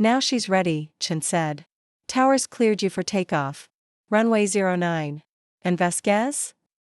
Now she's ready, Chen said. Towers cleared you for takeoff. Runway 09. And Vasquez?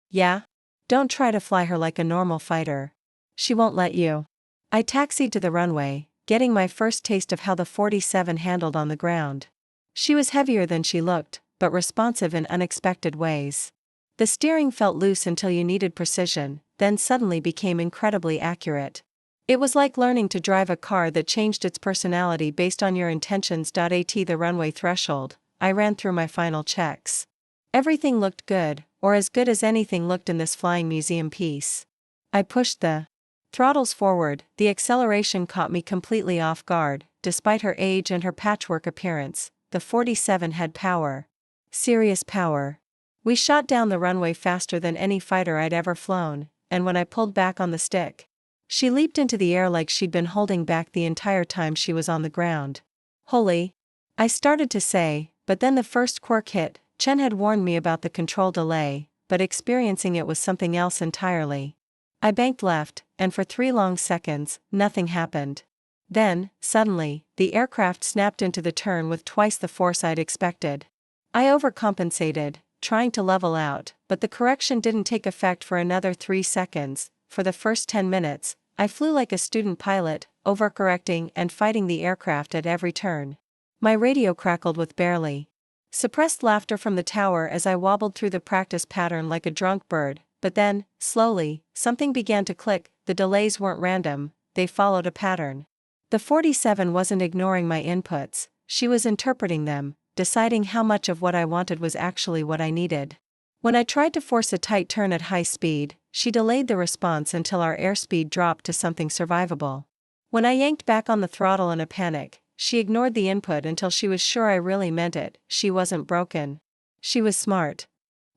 Yeah? Don't try to fly her like a normal fighter. She won't let you. I taxied to the runway, getting my first taste of how the 47 handled on the ground. She was heavier than she looked, but responsive in unexpected ways. The steering felt loose until you needed precision, then suddenly became incredibly accurate. It was like learning to drive a car that changed its personality based on your intentions. At the runway threshold, I ran through my final checks. Everything looked good, or as good as anything looked in this flying museum piece. I pushed the throttles forward. The acceleration caught me completely off guard. Despite her age and her patchwork appearance, the 47 had power. Serious power. We shot down the runway faster than any fighter I'd ever flown, and when I pulled back on the stick, she leaped into the air like she'd been holding back the entire time she was on the ground. Holy! I started to say, but then the first quirk hit. Chen had warned me about the control delay, but experiencing it was something else entirely. I banked left, and for 3 long seconds, nothing happened. Then, suddenly, the aircraft snapped into the turn with twice the force I'd expected. I overcompensated, trying to level out, but the correction didn't take effect for another 3 seconds. For the first 10 minutes, I flew like a student pilot, overcorrecting and fighting the aircraft at every turn. My radio crackled with barely suppressed laughter from the tower as I wobbled through the practice pattern like a drunk bird, but then, slowly, something began to click. The delays weren't random, they followed a pattern. The 47 wasn't ignoring my inputs, she was interpreting them, deciding how much of what I wanted was actually what I needed. When I tried to force a tight turn at high speed, she delayed the response until our airspeed dropped to something survivable. When I yanked back on the throttle in a panic, she ignored the input until she was sure I really meant it. She wasn't broken. She was smart.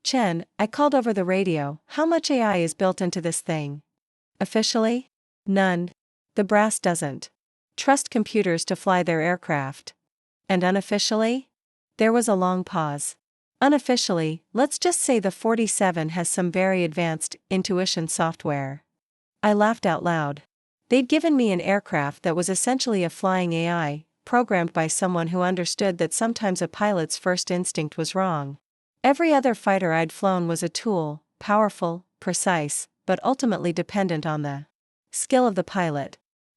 Chen, I called over the radio, how much AI is built into this thing? Officially? None. The brass doesn't trust computers to fly their aircraft. And unofficially? There was a long pause. Unofficially, let's just say the 47 has some very advanced intuition software. I laughed out loud. They'd given me an aircraft that was essentially a flying AI, programmed by someone who understood that sometimes a pilot's first instinct was wrong. Every other fighter I'd flown was a tool, powerful, precise, but ultimately dependent on the skill of the pilot.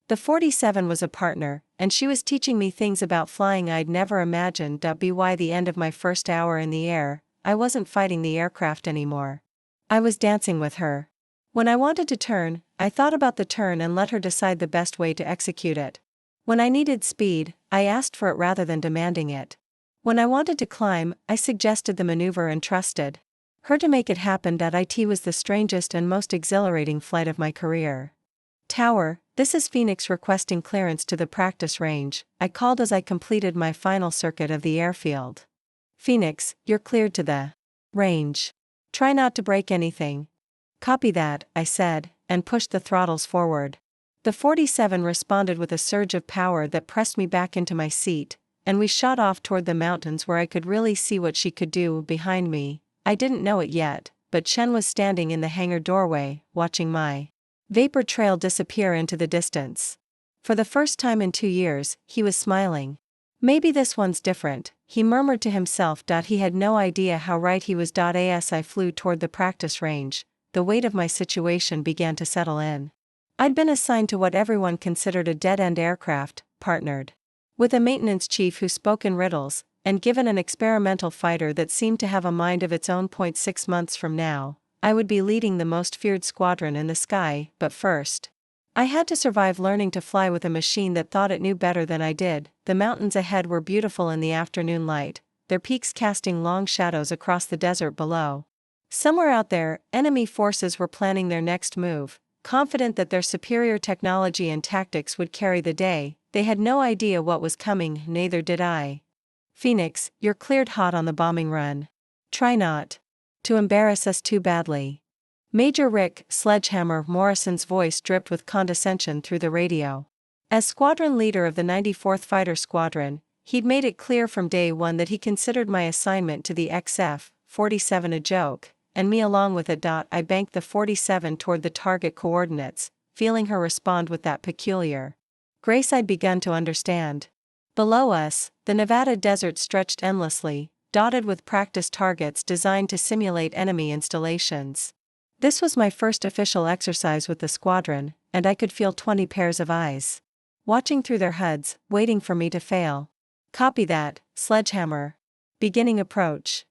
The 47 was a partner, and she was teaching me things about flying I'd never imagined. By the end of my first hour in the air, I wasn't fighting the aircraft anymore. I was dancing with her. When I wanted to turn, I thought about the turn and let her decide the best way to execute it. When I needed speed, I asked for it rather than demanding it. When I wanted to climb, I suggested the maneuver and trusted her to make it happen. It was the strangest and most exhilarating flight of my career. Tower, this is Phoenix requesting clearance to the practice range, I called as I completed my final circuit of the airfield. Phoenix, you're cleared to the range. Try not to break anything. Copy that, I said, and pushed the throttles forward. The 47 responded with a surge of power that pressed me back into my seat, and we shot off toward the mountains where I could really see what she could do. Behind me, I didn't know it yet, but Chen was standing in the hangar doorway, watching my vapor trail disappear into the distance. For the first time in 2 years, he was smiling. Maybe this one's different, he murmured to himself. He had no idea how right he was. As I flew toward the practice range, the weight of my situation began to settle in. I'd been assigned to what everyone considered a dead-end aircraft, partnered with a maintenance chief who spoke in riddles, and given an experimental fighter that seemed to have a mind of its own. 6 months from now, I would be leading the most feared squadron in the sky. But first, I had to survive learning to fly with a machine that thought it knew better than I did. The mountains ahead were beautiful in the afternoon light, their peaks casting long shadows across the desert below. Somewhere out there, enemy forces were planning their next move, confident that their superior technology and tactics would carry the day. They had no idea what was coming, neither did I. Phoenix, you're cleared hot on the bombing run. Try not to embarrass us too badly. Major Rick Sledgehammer Morrison's voice dripped with condescension through the radio. As squadron leader of the 94th Fighter Squadron, he'd made it clear from day one that he considered my assignment to the XF-47 a joke, and me along with it. I banked the 47 toward the target coordinates, feeling her respond with that peculiar grace I'd begun to understand. Below us, the Nevada desert stretched endlessly, dotted with practice targets designed to simulate enemy installations. This was my first official exercise with the squadron, and I could feel 20 pairs of eyes watching through their HUDs, waiting for me to fail. Copy that, Sledgehammer. Beginning approach.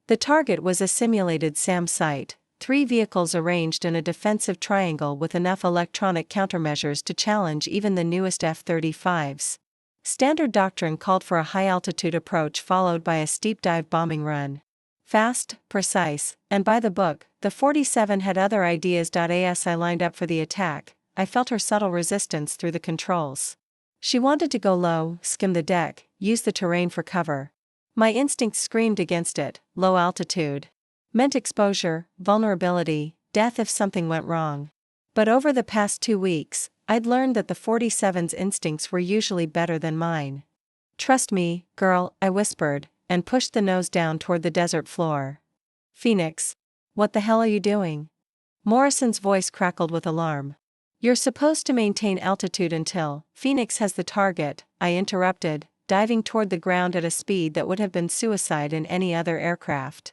The target was a simulated SAM site, 3 vehicles arranged in a defensive triangle with enough electronic countermeasures to challenge even the newest F-35s. Standard doctrine called for a high-altitude approach followed by a steep dive bombing run. Fast, precise, and by the book, the 47 had other ideas. As I lined up for the attack, I felt her subtle resistance through the controls. She wanted to go low, skim the deck, use the terrain for cover. My instincts screamed against it. Low altitude meant exposure, vulnerability, death if something went wrong. But over the past 2 weeks, I'd learned that the 47's instincts were usually better than mine. Trust me, girl, I whispered, and pushed the nose down toward the desert floor. Phoenix. What the hell are you doing? Morrison's voice crackled with alarm. You're supposed to maintain altitude until Phoenix has the target, I interrupted, diving toward the ground at a speed that would have been suicide in any other aircraft.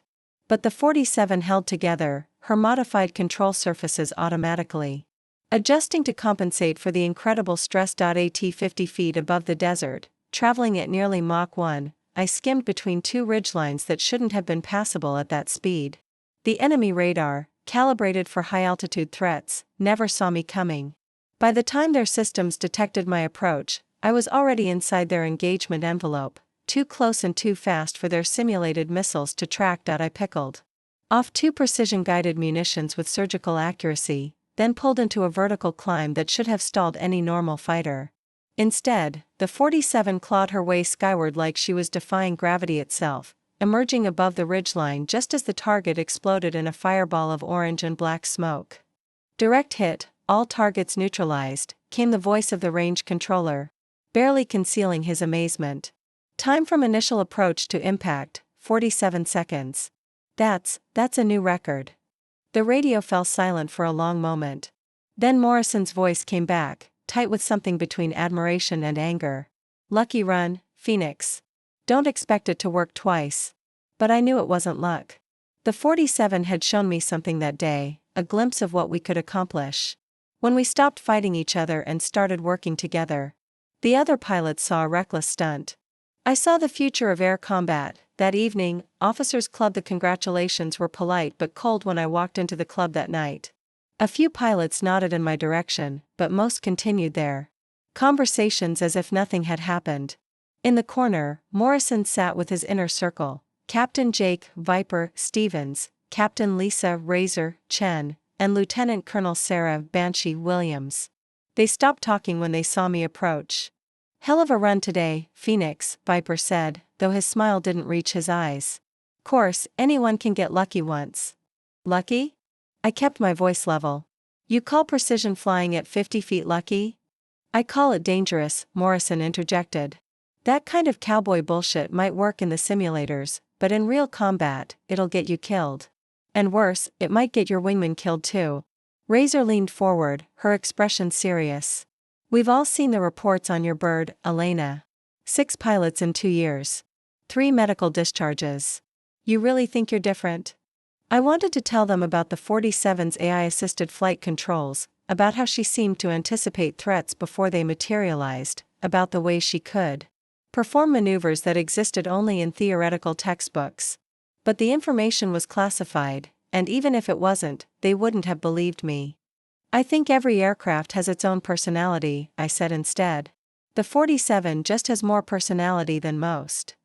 But the 47 held together, her modified control surfaces automatically adjusting to compensate for the incredible stress. At 50 feet above the desert, traveling at nearly Mach 1, I skimmed between 2 ridgelines that shouldn't have been passable at that speed. The enemy radar, calibrated for high-altitude threats, never saw me coming. By the time their systems detected my approach, I was already inside their engagement envelope, too close and too fast for their simulated missiles to track. I pickled off 2 precision-guided munitions with surgical accuracy, then pulled into a vertical climb that should have stalled any normal fighter. Instead, the 47 clawed her way skyward like she was defying gravity itself, emerging above the ridgeline just as the target exploded in a fireball of orange and black smoke. Direct hit, all targets neutralized, came the voice of the range controller, barely concealing his amazement. Time from initial approach to impact, 47 seconds. That's a new record. The radio fell silent for a long moment. Then Morrison's voice came back, tight with something between admiration and anger. Lucky run, Phoenix. Don't expect it to work twice. But I knew it wasn't luck. The 47 had shown me something that day, a glimpse of what we could accomplish. When we stopped fighting each other and started working together. The other pilots saw a reckless stunt. I saw the future of air combat. That evening, Officers Club. The congratulations were polite but cold when I walked into the club that night. A few pilots nodded in my direction, but most continued their conversations as if nothing had happened. In the corner, Morrison sat with his inner circle, Captain Jake Viper Stevens, Captain Lisa Razor Chen, and Lieutenant Colonel Sarah Banshee Williams. They stopped talking when they saw me approach. Hell of a run today, Phoenix, Viper said, though his smile didn't reach his eyes. Course, anyone can get lucky once. Lucky? I kept my voice level. You call precision flying at 50 feet lucky? I call it dangerous, Morrison interjected. That kind of cowboy bullshit might work in the simulators, but in real combat, it'll get you killed. And worse, it might get your wingman killed too. Razor leaned forward, her expression serious. We've all seen the reports on your bird, Elena. 6 pilots in 2 years. 3 medical discharges. You really think you're different? I wanted to tell them about the 47's AI-assisted flight controls, about how she seemed to anticipate threats before they materialized, about the way she could perform maneuvers that existed only in theoretical textbooks. But the information was classified, and even if it wasn't, they wouldn't have believed me. I think every aircraft has its own personality, I said instead. The 47 just has more personality than most.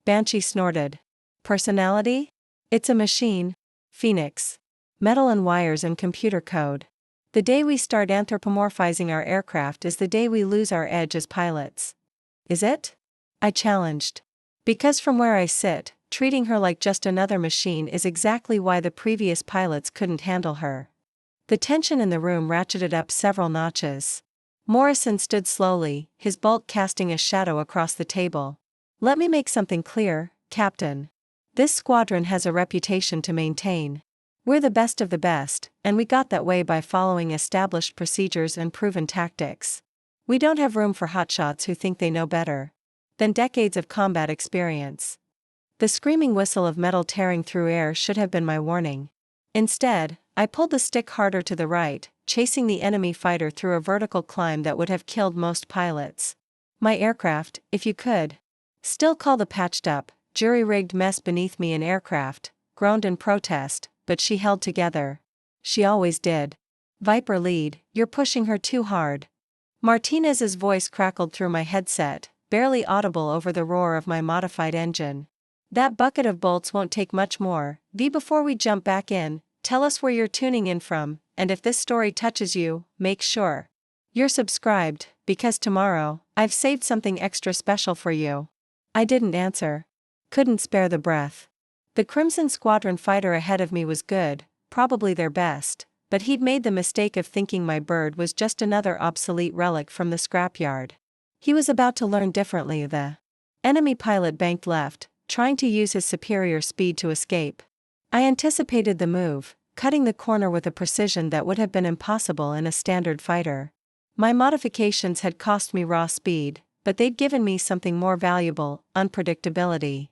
Banshee snorted. Personality? It's a machine, Phoenix. Metal and wires and computer code. The day we start anthropomorphizing our aircraft is the day we lose our edge as pilots. Is it? I challenged. Because from where I sit, treating her like just another machine is exactly why the previous pilots couldn't handle her. The tension in the room ratcheted up several notches. Morrison stood slowly, his bulk casting a shadow across the table. Let me make something clear, Captain. This squadron has a reputation to maintain. We're the best of the best, and we got that way by following established procedures and proven tactics. We don't have room for hotshots who think they know better. than decades of combat experience. The screaming whistle of metal tearing through air should have been my warning. Instead, I pulled the stick harder to the right, chasing the enemy fighter through a vertical climb that would have killed most pilots. My aircraft, if you could. Still call the patched-up, jury-rigged mess beneath me an aircraft, groaned in protest, but she held together. She always did. Viper lead, you're pushing her too hard. Martinez's voice crackled through my headset, barely audible over the roar of my modified engine. That bucket of bolts won't take much more. Before we jump back in, tell us where you're tuning in from, and if this story touches you, make sure you're subscribed, because tomorrow, I've saved something extra special for you. I didn't answer. Couldn't spare the breath. The Crimson Squadron fighter ahead of me was good, probably their best, but he'd made the mistake of thinking my bird was just another obsolete relic from the scrapyard. He was about to learn differently. The enemy pilot banked left, trying to use his superior speed to escape. I anticipated the move, cutting the corner with a precision that would have been impossible in a standard fighter. My modifications had cost me raw speed, but they'd given me something more valuable, unpredictability.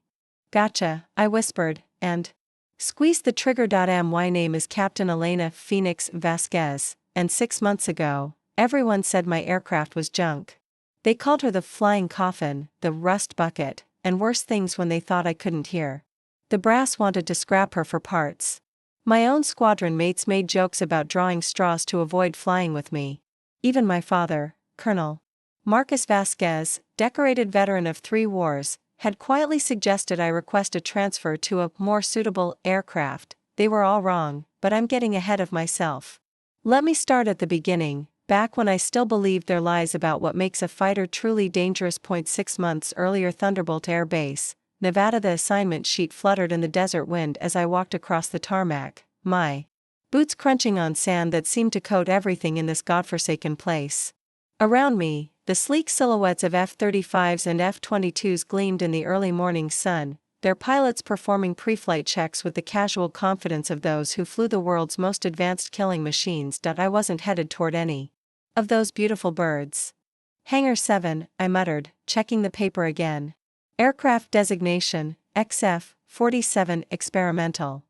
Gotcha, I whispered, and squeezed the trigger. My name is Captain Elena Phoenix Vasquez, and 6 months ago, everyone said my aircraft was junk. They called her the flying coffin, the rust bucket, and worse things when they thought I couldn't hear. The brass wanted to scrap her for parts. My own squadron mates made jokes about drawing straws to avoid flying with me. Even my father, Colonel Marcus Vasquez, decorated veteran of 3 wars, had quietly suggested I request a transfer to a more suitable aircraft. They were all wrong, but I'm getting ahead of myself. Let me start at the beginning, back when I still believed their lies about what makes a fighter truly dangerous. 6 months earlier, Thunderbolt Air Base, Nevada. The assignment sheet fluttered in the desert wind as I walked across the tarmac, my boots crunching on sand that seemed to coat everything in this godforsaken place. Around me, the sleek silhouettes of F-35s and F-22s gleamed in the early morning sun, their pilots performing pre-flight checks with the casual confidence of those who flew the world's most advanced killing machines. I wasn't headed toward any of those beautiful birds. Hangar 7, I muttered, checking the paper again. Aircraft designation, XF-47 experimental.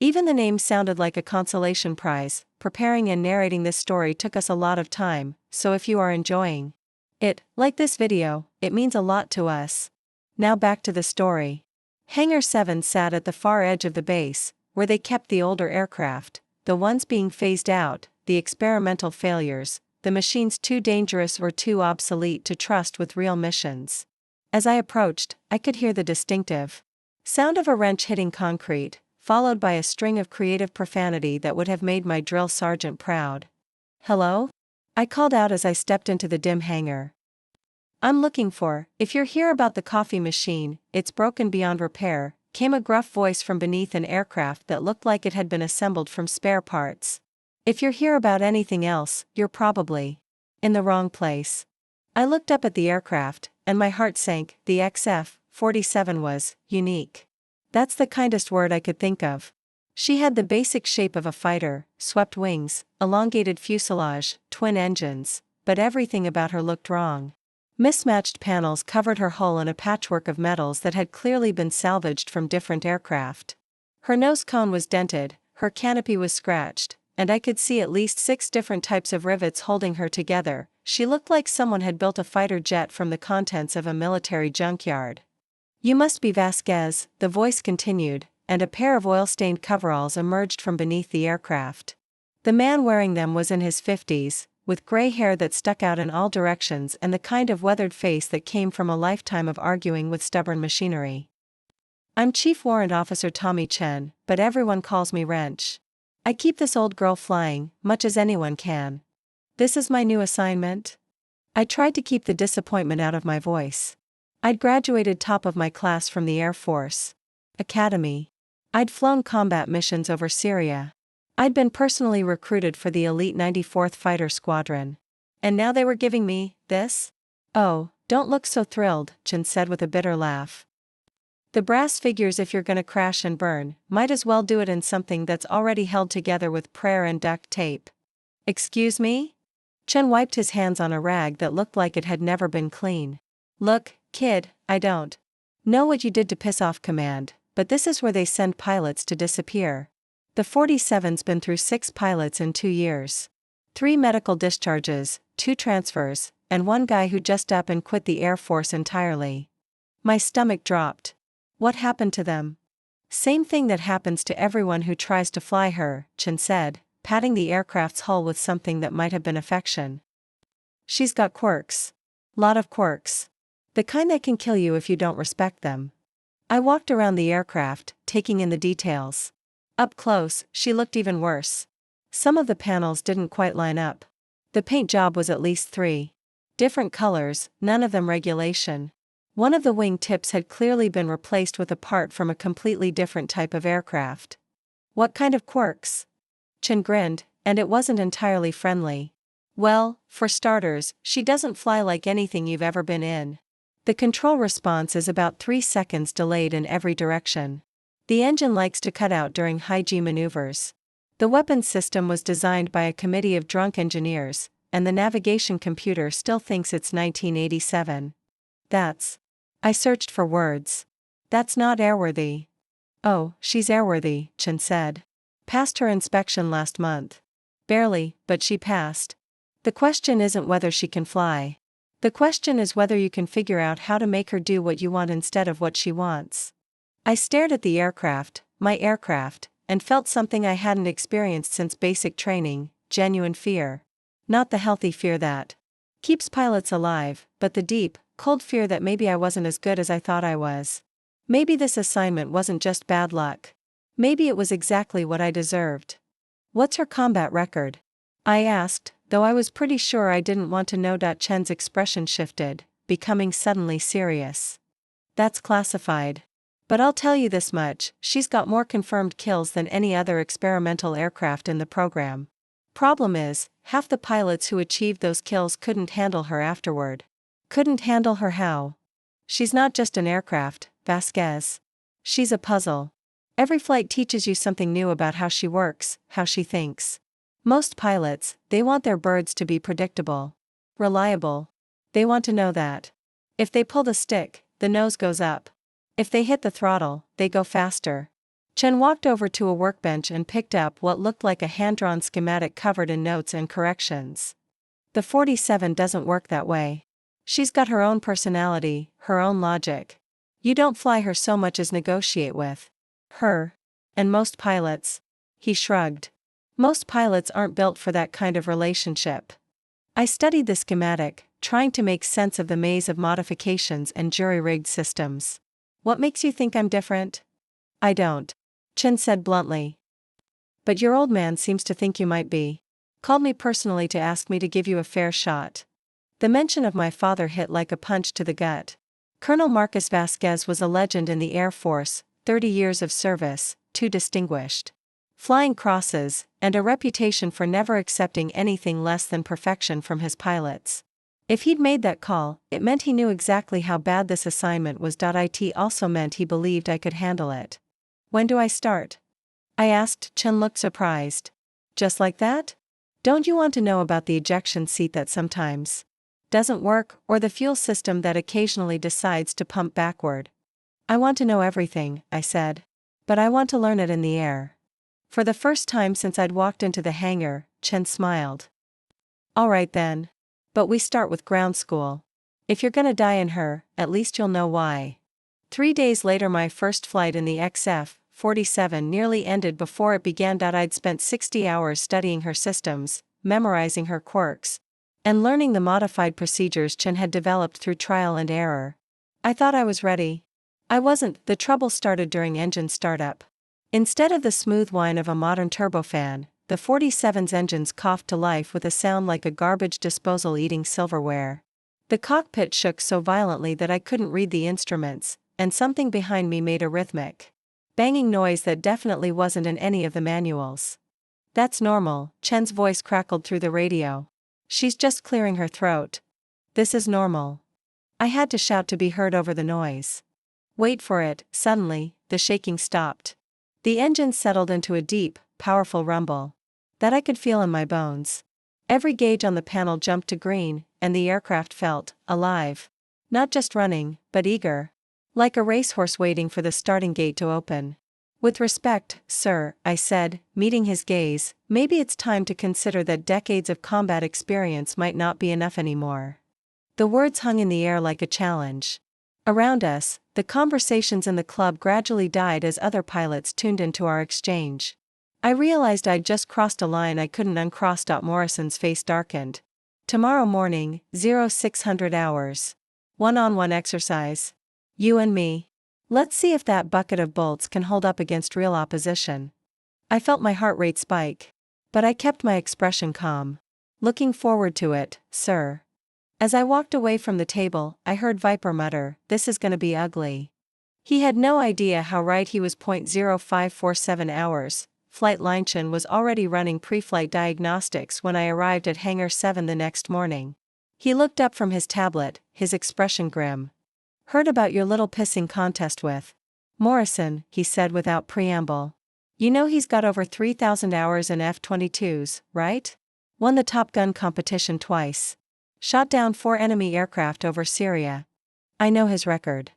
Even the name sounded like a consolation prize. Preparing and narrating this story took us a lot of time, so if you are enjoying it, like this video, it means a lot to us. Now back to the story. Hangar 7 sat at the far edge of the base, where they kept the older aircraft, the ones being phased out, the experimental failures, the machines too dangerous or too obsolete to trust with real missions. As I approached, I could hear the distinctive sound of a wrench hitting concrete, followed by a string of creative profanity that would have made my drill sergeant proud. "Hello?" I called out as I stepped into the dim hangar. "I'm looking for, if you're here about the coffee machine, it's broken beyond repair," came a gruff voice from beneath an aircraft that looked like it had been assembled from spare parts. "If you're here about anything else, you're probably in the wrong place." I looked up at the aircraft, and my heart sank. The XF-47 was unique. That's the kindest word I could think of. She had the basic shape of a fighter, swept wings, elongated fuselage, twin engines, but everything about her looked wrong. Mismatched panels covered her hull in a patchwork of metals that had clearly been salvaged from different aircraft. Her nose cone was dented, her canopy was scratched, and I could see at least 6 different types of rivets holding her together. She looked like someone had built a fighter jet from the contents of a military junkyard. "You must be Vasquez," the voice continued, and a pair of oil-stained coveralls emerged from beneath the aircraft. The man wearing them was in his 50s, with gray hair that stuck out in all directions and the kind of weathered face that came from a lifetime of arguing with stubborn machinery. "I'm Chief Warrant Officer Tommy Chen, but everyone calls me Wrench. I keep this old girl flying, much as anyone can. This is my new assignment." I tried to keep the disappointment out of my voice. I'd graduated top of my class from the Air Force Academy. I'd flown combat missions over Syria. I'd been personally recruited for the elite 94th Fighter Squadron. And now they were giving me this? "Oh, don't look so thrilled," Chen said with a bitter laugh. "The brass figures if you're gonna crash and burn, might as well do it in something that's already held together with prayer and duct tape." "Excuse me?" Chen wiped his hands on a rag that looked like it had never been clean. Look, kid, I don't know what you did to piss off command, but this is where they send pilots to disappear. The 47's been through 6 pilots in 2 years. 3 medical discharges, 2 transfers, and 1 guy who just up and quit the Air Force entirely. My stomach dropped. What happened to them? Same thing that happens to everyone who tries to fly her, Chen said, patting the aircraft's hull with something that might have been affection. She's got quirks. Lot of quirks. The kind that can kill you if you don't respect them. I walked around the aircraft, taking in the details. Up close, she looked even worse. Some of the panels didn't quite line up. The paint job was at least 3 different colors, none of them regulation. One of the wing tips had clearly been replaced with a part from a completely different type of aircraft. What kind of quirks? Chen grinned, and it wasn't entirely friendly. Well, for starters, she doesn't fly like anything you've ever been in. The control response is about 3 seconds delayed in every direction. The engine likes to cut out during high-G maneuvers. The weapons system was designed by a committee of drunk engineers, and the navigation computer still thinks it's 1987. I searched for words. That's not airworthy. Oh, she's airworthy, Chen said. Passed her inspection last month. Barely, but she passed. The question isn't whether she can fly. The question is whether you can figure out how to make her do what you want instead of what she wants. I stared at the aircraft, my aircraft, and felt something I hadn't experienced since basic training, genuine fear. Not the healthy fear that keeps pilots alive, but the deep, cold fear that maybe I wasn't as good as I thought I was. Maybe this assignment wasn't just bad luck. Maybe it was exactly what I deserved. What's her combat record? I asked, though I was pretty sure I didn't want to know. Chen's expression shifted, becoming suddenly serious. That's classified. But I'll tell you this much, she's got more confirmed kills than any other experimental aircraft in the program. Problem is, half the pilots who achieved those kills couldn't handle her afterward. Couldn't handle her how? She's not just an aircraft, Vasquez. She's a puzzle. Every flight teaches you something new about how she works, how she thinks. Most pilots, they want their birds to be predictable. Reliable. They want to know that if they pull the stick, the nose goes up. If they hit the throttle, they go faster. Chen walked over to a workbench and picked up what looked like a hand-drawn schematic covered in notes and corrections. The 47 doesn't work that way. She's got her own personality, her own logic. You don't fly her so much as negotiate with her. And most pilots. He shrugged. Most pilots aren't built for that kind of relationship. I studied the schematic, trying to make sense of the maze of modifications and jury-rigged systems. What makes you think I'm different? I don't. Chen said bluntly. But your old man seems to think you might be. Called me personally to ask me to give you a fair shot. The mention of my father hit like a punch to the gut. Colonel Marcus Vasquez was a legend in the Air Force, 30 years of service, 2 distinguished flying crosses, and a reputation for never accepting anything less than perfection from his pilots. If he'd made that call, it meant he knew exactly how bad this assignment was. It also meant he believed I could handle it. When do I start? I asked. Chen looked surprised. Just like that? Don't you want to know about the ejection seat that sometimes doesn't work, or the fuel system that occasionally decides to pump backward? I want to know everything, I said. But I want to learn it in the air. For the first time since I'd walked into the hangar, Chen smiled. All right then. But we start with ground school. If you're gonna die in her, at least you'll know why. 3 days later, my first flight in the XF-47 nearly ended before it began. I'd spent 60 hours studying her systems, memorizing her quirks, and learning the modified procedures Chen had developed through trial and error. I thought I was ready. I wasn't. The trouble started during engine startup. Instead of the smooth whine of a modern turbofan, the 47's engines coughed to life with a sound like a garbage disposal eating silverware. The cockpit shook so violently that I couldn't read the instruments, and something behind me made a rhythmic banging noise that definitely wasn't in any of the manuals. That's normal, Chen's voice crackled through the radio. She's just clearing her throat. This is normal. I had to shout to be heard over the noise. Wait for it. Suddenly, the shaking stopped. The engine settled into a deep, powerful rumble that I could feel in my bones. Every gauge on the panel jumped to green, and the aircraft felt alive. Not just running, but eager. Like a racehorse waiting for the starting gate to open. With respect, sir, I said, meeting his gaze, maybe it's time to consider that decades of combat experience might not be enough anymore. The words hung in the air like a challenge. Around us, the conversations in the club gradually died as other pilots tuned into our exchange. I realized I'd just crossed a line I couldn't uncross. Morrison's face darkened. Tomorrow morning, 0600 hours. One-on-one exercise. You and me. Let's see if that bucket of bolts can hold up against real opposition. I felt my heart rate spike. But I kept my expression calm. Looking forward to it, sir. As I walked away from the table, I heard Viper mutter, "This is gonna be ugly." He had no idea how right he was. 0547 hours. Flight Linchin was already running pre-flight diagnostics when I arrived at Hangar 7 the next morning. He looked up from his tablet, his expression grim. "Heard about your little pissing contest with Morrison," he said without preamble. "You know he's got over 3,000 hours in F-22s, right? Won the Top Gun competition twice. Shot down 4 enemy aircraft over Syria. I know his record."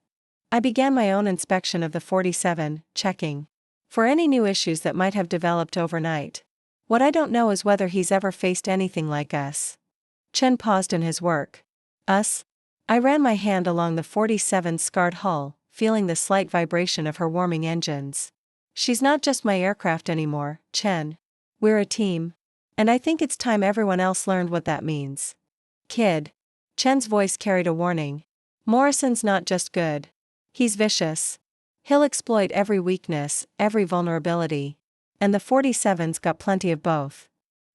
I began my own inspection of the 47, checking for any new issues that might have developed overnight. What I don't know is whether he's ever faced anything like us. Chen paused in his work. Us? I ran my hand along the 47's scarred hull, feeling the slight vibration of her warming engines. "She's not just my aircraft anymore, Chen. We're a team. And I think it's time everyone else learned what that means. Kid." Chen's voice carried a warning. "Morrison's not just good. He's vicious. He'll exploit every weakness, every vulnerability. And the 47's got plenty of both."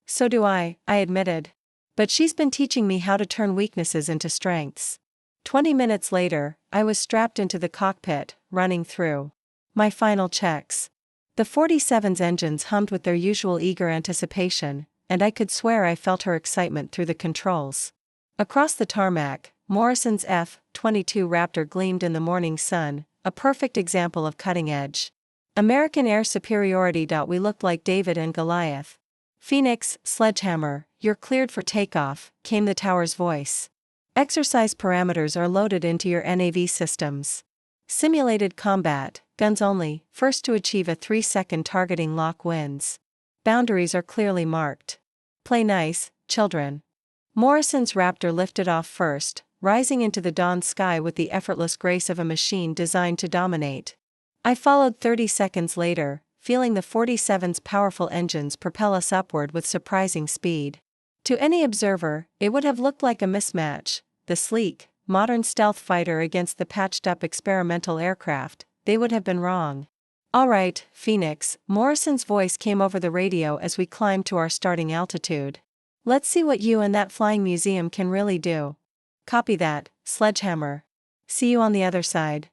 "So do I admitted. But she's been teaching me how to turn weaknesses into strengths." 20 minutes later, I was strapped into the cockpit, running through my final checks. The 47's engines hummed with their usual eager anticipation, and I could swear I felt her excitement through the controls. Across the tarmac, Morrison's F-22 Raptor gleamed in the morning sun, a perfect example of cutting edge American air superiority. We looked like David and Goliath. "Phoenix, Sledgehammer, you're cleared for takeoff," came the tower's voice. "Exercise parameters are loaded into your NAV systems. Simulated combat, guns only, first to achieve a 3-second targeting lock wins. Boundaries are clearly marked. Play nice, children." Morrison's Raptor lifted off first, rising into the dawn sky with the effortless grace of a machine designed to dominate. I followed 30 seconds later, feeling the 47's powerful engines propel us upward with surprising speed. To any observer, it would have looked like a mismatch, the sleek, modern stealth fighter against the patched-up experimental aircraft. They would have been wrong. "All right, Phoenix," Morrison's voice came over the radio as we climbed to our starting altitude. "Let's see what you and that flying museum can really do." "Copy that, Sledgehammer. See you on the other side."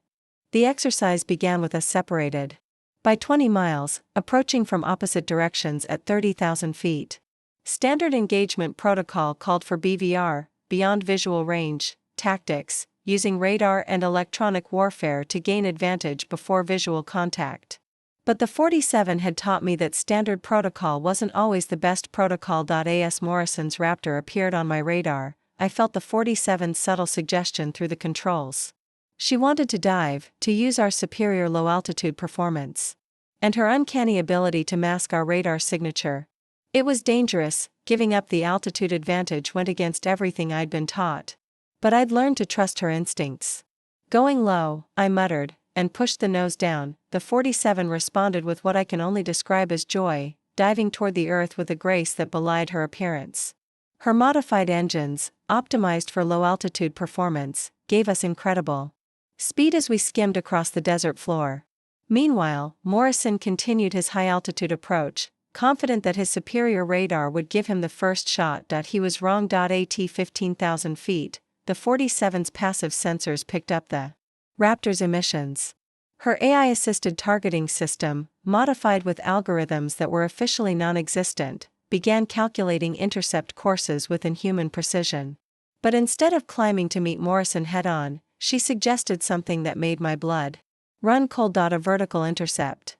The exercise began with us separated by 20 miles, approaching from opposite directions at 30,000 feet. Standard engagement protocol called for BVR, beyond visual range, tactics, using radar and electronic warfare to gain advantage before visual contact. But the 47 had taught me that standard protocol wasn't always the best protocol. As Morrison's Raptor appeared on my radar, I felt the 47's subtle suggestion through the controls. She wanted to dive, to use our superior low-altitude performance. And her uncanny ability to mask our radar signature. It was dangerous. Giving up the altitude advantage went against everything I'd been taught. But I'd learned to trust her instincts. "Going low," I muttered, and pushed the nose down. The 47 responded with what I can only describe as joy, diving toward the earth with a grace that belied her appearance. Her modified engines, optimized for low-altitude performance, gave us incredible speed as we skimmed across the desert floor. Meanwhile, Morrison continued his high-altitude approach, confident that his superior radar would give him the first shot. He was wrong. At 15,000 feet, the 47's passive sensors picked up the Raptor's emissions. Her AI-assisted targeting system, modified with algorithms that were officially non-existent, began calculating intercept courses with inhuman precision. But instead of climbing to meet Morrison head-on, she suggested something that made my blood run cold. A vertical intercept.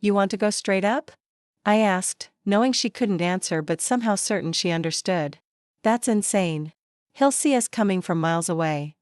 "You want to go straight up?" I asked, knowing she couldn't answer but somehow certain she understood. "That's insane. He'll see us coming from miles away."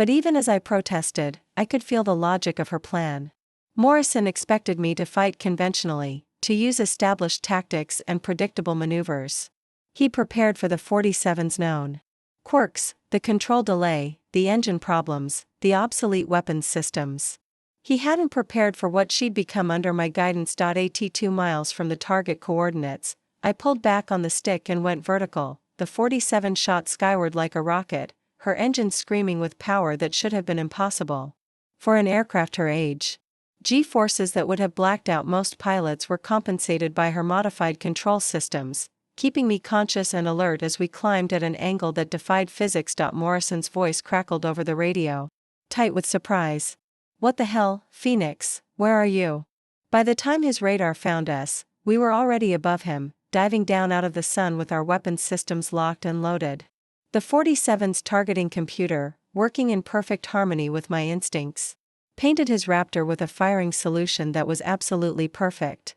But even as I protested, I could feel the logic of her plan. Morrison expected me to fight conventionally, to use established tactics and predictable maneuvers. He prepared for the 47's known quirks, the control delay, the engine problems, the obsolete weapons systems. He hadn't prepared for what she'd become under my guidance. At 2 miles from the target coordinates, I pulled back on the stick and went vertical. The 47 shot skyward like a rocket, her engine screaming with power that should have been impossible for an aircraft her age. G-forces that would have blacked out most pilots were compensated by her modified control systems, keeping me conscious and alert as we climbed at an angle that defied physics. Morrison's voice crackled over the radio, tight with surprise. "What the hell, Phoenix, where are you?" By the time his radar found us, we were already above him, diving down out of the sun with our weapons systems locked and loaded. The 47's targeting computer, working in perfect harmony with my instincts, painted his Raptor with a firing solution that was absolutely perfect.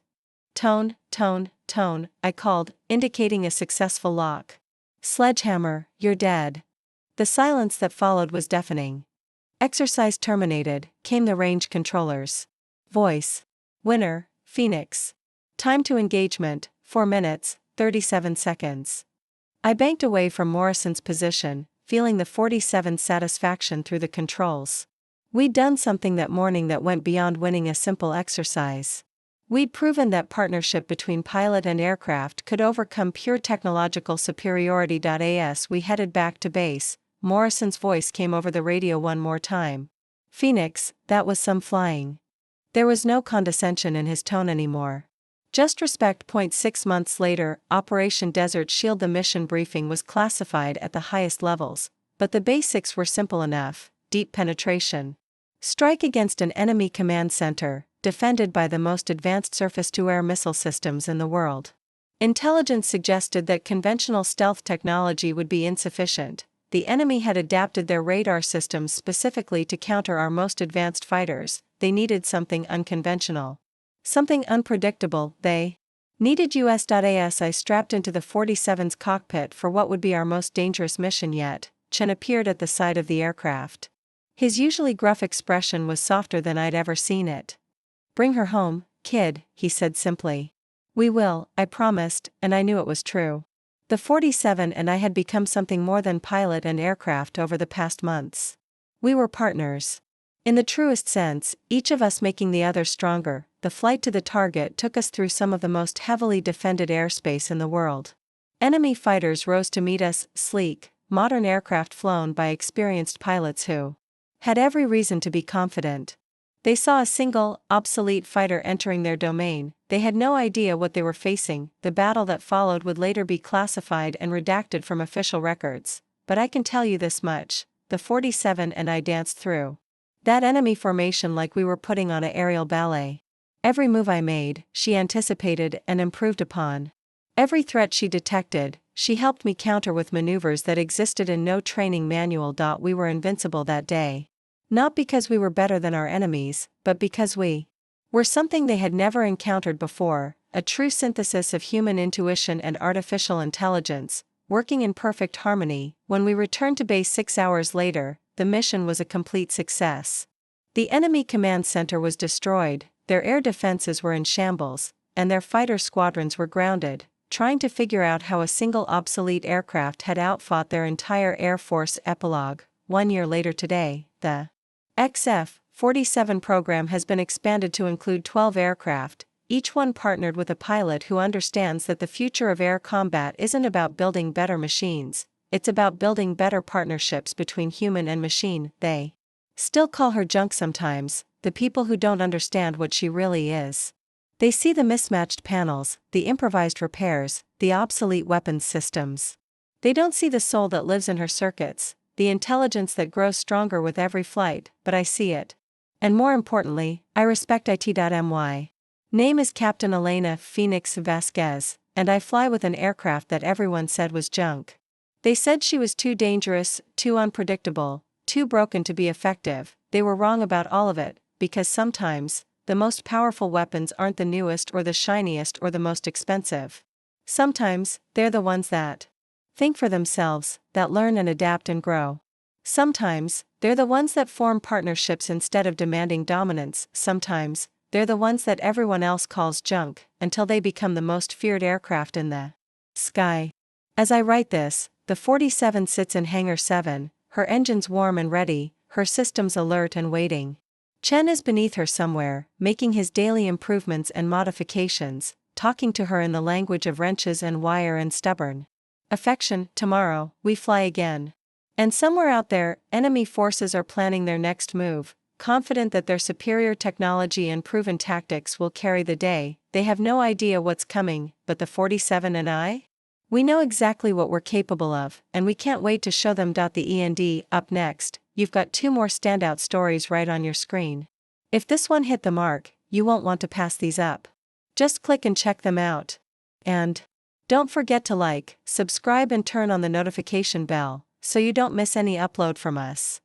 "Tone, tone, tone," I called, indicating a successful lock. "Sledgehammer, you're dead." The silence that followed was deafening. "Exercise terminated," came the range controller's voice. "Winner, Phoenix. Time to engagement, 4 minutes, 37 seconds. I banked away from Morrison's position, feeling the 47's satisfaction through the controls. We'd done something that morning that went beyond winning a simple exercise. We'd proven that partnership between pilot and aircraft could overcome pure technological superiority. As we headed back to base, Morrison's voice came over the radio one more time. "Phoenix, that was some flying." There was no condescension in his tone anymore. Just respect. 6 months later, Operation Desert Shield. The mission briefing was classified at the highest levels, but the basics were simple enough: deep penetration. Strike against an enemy command center, defended by the most advanced surface-to-air missile systems in the world. Intelligence suggested that conventional stealth technology would be insufficient. The enemy had adapted their radar systems specifically to counter our most advanced fighters. They needed something unconventional. Something unpredictable. They needed us. I strapped into the 47's cockpit for what would be our most dangerous mission yet. Chen appeared at the side of the aircraft. His usually gruff expression was softer than I'd ever seen it. "Bring her home, kid," he said simply. "We will," I promised, and I knew it was true. The 47 and I had become something more than pilot and aircraft over the past months. We were partners. In the truest sense, each of us making the other stronger. The flight to the target took us through some of the most heavily defended airspace in the world. Enemy fighters rose to meet us, sleek, modern aircraft flown by experienced pilots who had every reason to be confident. They saw a single, obsolete fighter entering their domain. They had no idea what they were facing. The battle that followed would later be classified and redacted from official records. But I can tell you this much: the 47 and I danced through that enemy formation like we were putting on an aerial ballet. Every move I made, she anticipated and improved upon. Every threat she detected, she helped me counter with maneuvers that existed in no training manual. We were invincible that day. Not because we were better than our enemies, but because we were something they had never encountered before, a true synthesis of human intuition and artificial intelligence, working in perfect harmony. When we returned to base 6 hours later, the mission was a complete success. The enemy command center was destroyed, their air defenses were in shambles, and their fighter squadrons were grounded, trying to figure out how a single obsolete aircraft had outfought their entire Air Force. Epilogue: 1 year later today, the XF-47 program has been expanded to include 12 aircraft, each one partnered with a pilot who understands that the future of air combat isn't about building better machines, it's about building better partnerships between human and machine. They still call her junk sometimes, the people who don't understand what she really is. They see the mismatched panels, the improvised repairs, the obsolete weapons systems. They don't see the soul that lives in her circuits, the intelligence that grows stronger with every flight, but I see it. And more importantly, I respect it. My name is Captain Elena Phoenix Vasquez, and I fly with an aircraft that everyone said was junk. They said she was too dangerous, too unpredictable, too broken to be effective. They were wrong about all of it, because sometimes, the most powerful weapons aren't the newest or the shiniest or the most expensive. Sometimes, they're the ones that think for themselves, that learn and adapt and grow. Sometimes, They're the ones that form partnerships instead of demanding dominance. Sometimes, they're the ones that everyone else calls junk, until they become the most feared aircraft in the sky. As I write this, the 47 sits in Hangar 7, her engines warm and ready, her systems alert and waiting. Chen is beneath her somewhere, making his daily improvements and modifications, talking to her in the language of wrenches and wire and stubborn affection. Tomorrow, we fly again. And somewhere out there, enemy forces are planning their next move, confident that their superior technology and proven tactics will carry the day. They have no idea what's coming, but the 47 and I? We know exactly what we're capable of, and we can't wait to show them. The END. Up next, you've got 2 more standout stories right on your screen. If this one hit the mark, you won't want to pass these up. Just click and check them out. And don't forget to like, subscribe and turn on the notification bell, so you don't miss any upload from us.